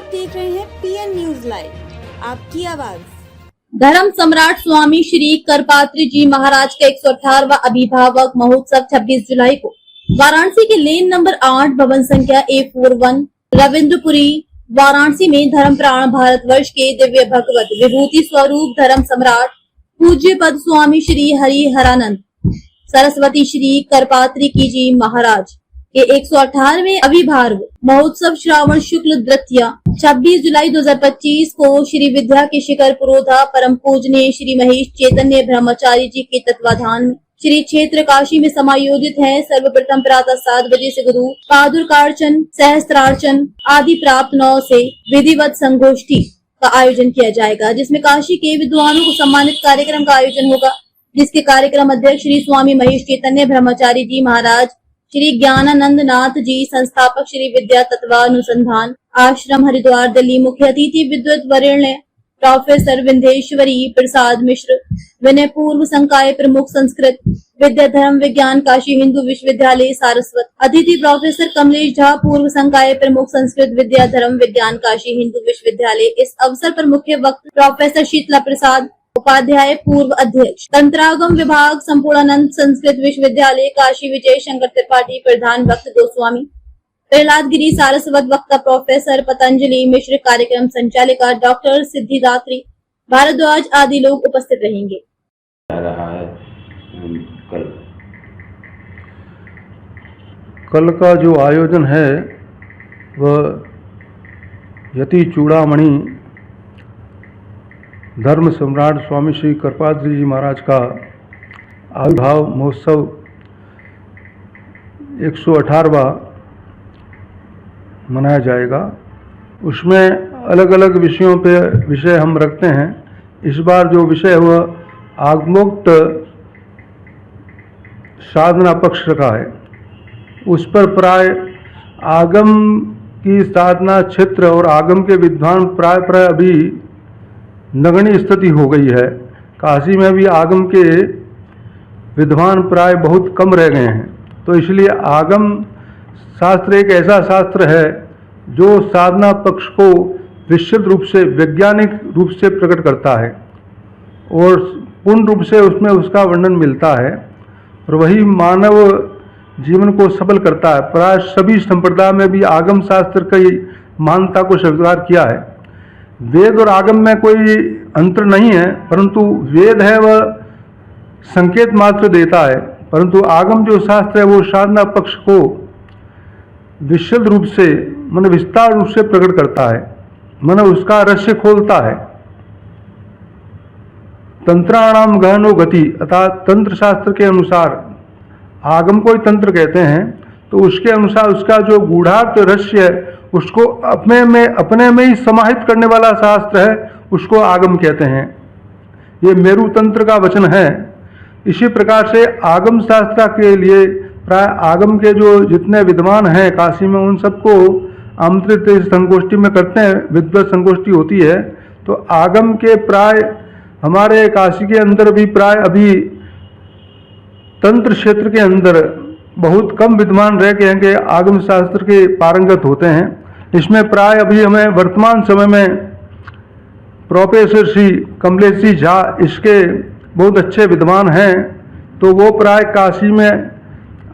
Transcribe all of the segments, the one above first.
आप देख रहे हैं पीएन न्यूज लाइव, आपकी आवाज। धर्म सम्राट स्वामी श्री करपात्री जी महाराज का 118वां अभिभावक महोत्सव 26 जुलाई को वाराणसी के लेन नंबर 8 भवन संख्या A41 रविंद्रपुरी वाराणसी में धर्म प्राण भारतवर्ष के दिव्य भगवत विभूति स्वरूप धर्म सम्राट पूज्य पद स्वामी श्री हरिहरानंद सरस्वती श्री करपात्री की जी महाराज के 118वें अभिभाव महोत्सव श्रावण शुक्ल द्वितीया 26 जुलाई 2025 को श्री विद्या के शिखर पुरोधा परम पूजनीय श्री महेश चैतन्य ब्रह्मचारी जी के तत्वाधान में श्री क्षेत्र काशी में समायोजित है। सर्वप्रथम प्रातः 7 बजे से गुरु पादुकार्चन सहस्त्रार्चन आदि प्राप्त 9 से विधिवत संगोष्ठी का आयोजन किया जाएगा, जिसमें काशी के विद्वानों को सम्मानित कार्यक्रम का आयोजन होगा, जिसके कार्यक्रम अध्यक्ष श्री स्वामी महेश चैतन्य ब्रह्मचारी जी महाराज, श्री ज्ञानानंद नाथ जी संस्थापक श्री विद्या तत्वानुसंधान आश्रम हरिद्वार दिल्ली, मुख्य अतिथि विद्वत वरेण्य प्रोफेसर विंध्येश्वरी प्रसाद मिश्र, विनय पूर्व संकाय प्रमुख संस्कृत विद्या धर्म विज्ञान काशी हिंदू विश्वविद्यालय सारस्वत, अतिथि प्रोफेसर कमलेश झा पूर्व संकाय प्रमुख संस्कृत विद्या धर्म विज्ञान काशी हिंदू विश्वविद्यालय। इस अवसर पर मुख्य वक्ता प्रोफेसर शीतला प्रसाद उपाध्याय पूर्व अध्यक्ष तंत्रागम विभाग संपूर्णानंद संस्कृत विश्वविद्यालय काशी, विजय शंकर त्रिपाठी प्रधान वक्ता गोस्वामी प्रहलाद गिरी सारस्वत वक्ता प्रोफेसर पतंजलि मिश्र, कार्यक्रम संचालिका डॉक्टर सिद्धिदात्री भारद्वाज आदि लोग उपस्थित रहेंगे। कल का जो आयोजन है वह यति चूड़ामणि धर्म सम्राट स्वामी श्री करपात्री जी महाराज का आविर्भाव महोत्सव 118वां मनाया जाएगा। उसमें अलग अलग विषयों पे विषय हम रखते हैं। इस बार जो विषय है वह आगमोक्त साधना पक्ष रखा है। उस पर प्राय आगम की साधना क्षेत्र और आगम के विद्वान प्राय अभी नगण्य स्थिति हो गई है। काशी में भी आगम के विद्वान प्राय बहुत कम रह गए हैं। तो इसलिए आगम शास्त्र एक ऐसा शास्त्र है जो साधना पक्ष को विशुद्ध रूप से वैज्ञानिक रूप से प्रकट करता है और पूर्ण रूप से उसमें उसका वर्णन मिलता है और वही मानव जीवन को सफल करता है। प्राय सभी संप्रदाय में भी आगम शास्त्र की मान्यता को स्वीकार किया है। वेद और आगम में कोई अंतर नहीं है, परंतु वेद है वह संकेत मात्र देता है, परंतु आगम जो शास्त्र है वो साधना पक्ष को विशुद्ध रूप से विस्तार रूप से प्रकट करता है, उसका रहस्य खोलता है। तंत्राणाम गहनो गति अर्थात तंत्र शास्त्र के अनुसार आगम को ही तंत्र कहते हैं, तो उसके अनुसार उसका जो गूढ़ार्थ रहस्य है उसको अपने में ही समाहित करने वाला शास्त्र है, उसको आगम कहते हैं। ये मेरु तंत्र का वचन है। इसी प्रकार से आगम शास्त्र के लिए प्राय आगम के जो जितने विद्वान हैं काशी में उन सबको आमंत्रित संगोष्ठी में करते हैं, विद्वत संगोष्ठी होती है। तो आगम के प्राय हमारे काशी के अंदर भी प्राय अभी तंत्र क्षेत्र के अंदर बहुत कम विद्वान रह गए हैं कि आगम शास्त्र के पारंगत होते हैं। इसमें प्राय अभी हमें वर्तमान समय में प्रोफेसर श्री कमलेश जी झा इसके बहुत अच्छे विद्वान हैं, तो वो प्राय काशी में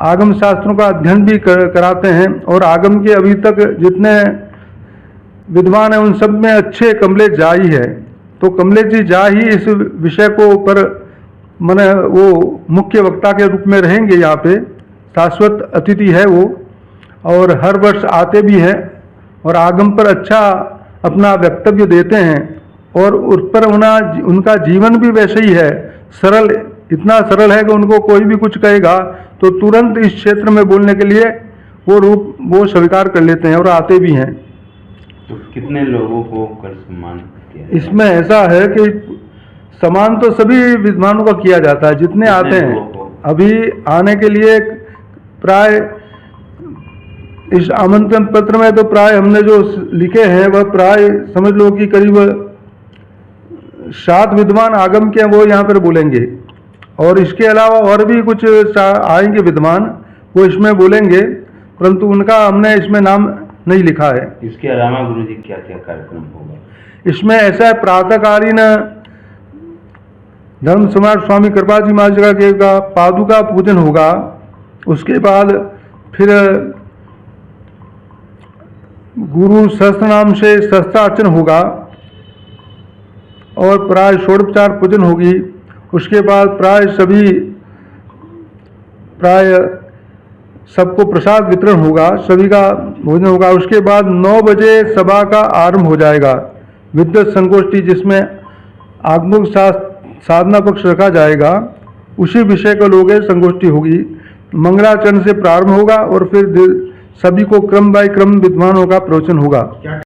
आगम शास्त्रों का अध्ययन भी कराते हैं और आगम के अभी तक जितने विद्वान हैं उन सब में अच्छे कमलेश झा ही है। तो कमलेश जी झा ही इस विषय को पर वो मुख्य वक्ता के रूप में रहेंगे। यहाँ पे शाश्वत अतिथि है वो और हर वर्ष आते भी हैं और आगम पर अच्छा अपना वक्तव्य देते हैं और उस पर उनका जीवन भी वैसे ही है, सरल, इतना सरल है कि उनको कोई भी कुछ कहेगा तो तुरंत इस क्षेत्र में बोलने के लिए वो स्वीकार कर लेते हैं और आते भी हैं। तो कितने लोगों को कर सम्मान किया? इसमें ऐसा है कि सम्मान तो सभी विद्वानों का किया जाता है जितने आते हैं। अभी आने के लिए प्राय इस आमंत्रण पत्र में तो प्राय हमने जो लिखे हैं वह प्राय समझ लो कि करीब 7 विद्वान आगम के वो यहाँ पर बोलेंगे और इसके अलावा और भी कुछ आएंगे विद्वान, वो इसमें बोलेंगे, परंतु उनका हमने इसमें नाम नहीं लिखा है। इसके अलावा गुरुजी क्या क्या कार्यक्रम होगा? इसमें ऐसा है, प्रातःकालीन धर्म सम्राट स्वामी कृपाजी महाराज का पादुका पूजन होगा। उसके बाद फिर गुरु सहस्त्र नाम से सहस्त्रार्चन होगा और प्राय षोडोपचार पूजन होगी। उसके बाद प्राय सबको प्रसाद वितरण होगा, सभी का भोजन होगा। उसके बाद 9 बजे सभा का आरंभ हो जाएगा, विद्वत संगोष्ठी, जिसमें आगमक साधना पक्ष रखा जाएगा। उसी विषय को लोगे संगोष्ठी होगी। मंगलाचरण से प्रारंभ होगा और फिर सभी को क्रम बाय क्रम विद्वानों का प्रवचन होगा।